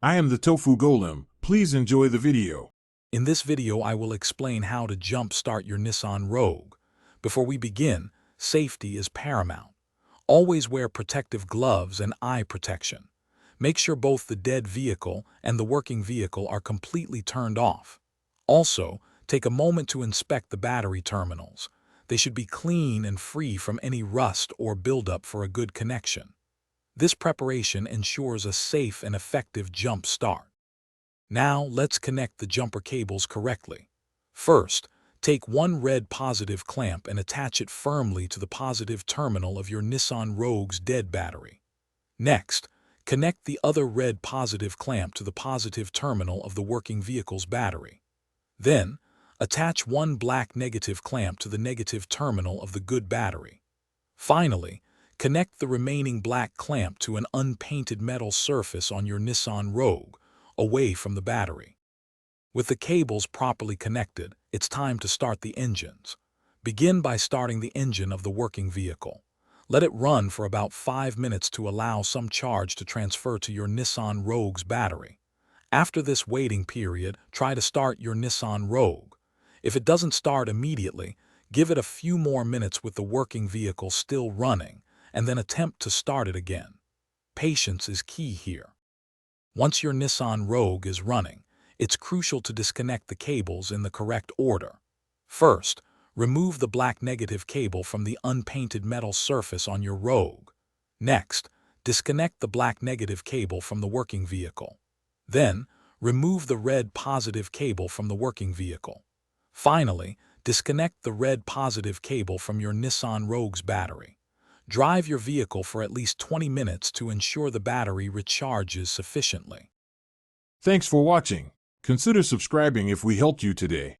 I am the Tofu Golem. Please enjoy the video. In this video, I will explain how to jump-start your Nissan Rogue. Before we begin, safety is paramount. Always wear protective gloves and eye protection. Make sure both the dead vehicle and the working vehicle are completely turned off. Also, take a moment to inspect the battery terminals. They should be clean and free from any rust or buildup for a good connection. This preparation ensures a safe and effective jump start. Now, let's connect the jumper cables correctly. First, take one red positive clamp and attach it firmly to the positive terminal of your Nissan Rogue's dead battery. Next, connect the other red positive clamp to the positive terminal of the working vehicle's battery. Then, attach one black negative clamp to the negative terminal of the good battery. Finally, connect the remaining black clamp to an unpainted metal surface on your Nissan Rogue, away from the battery. With the cables properly connected, it's time to start the engines. Begin by starting the engine of the working vehicle. Let it run for about 5 minutes to allow some charge to transfer to your Nissan Rogue's battery. After this waiting period, try to start your Nissan Rogue. If it doesn't start immediately, give it a few more minutes with the working vehicle still running, and then attempt to start it again. Patience is key here. Once your Nissan Rogue is running, it's crucial to disconnect the cables in the correct order. First, remove the black negative cable from the unpainted metal surface on your Rogue. Next, disconnect the black negative cable from the working vehicle. Then, remove the red positive cable from the working vehicle. Finally, disconnect the red positive cable from your Nissan Rogue's battery. Drive your vehicle for at least 20 minutes to ensure the battery recharges sufficiently. Thanks for watching. Consider subscribing if we helped you today.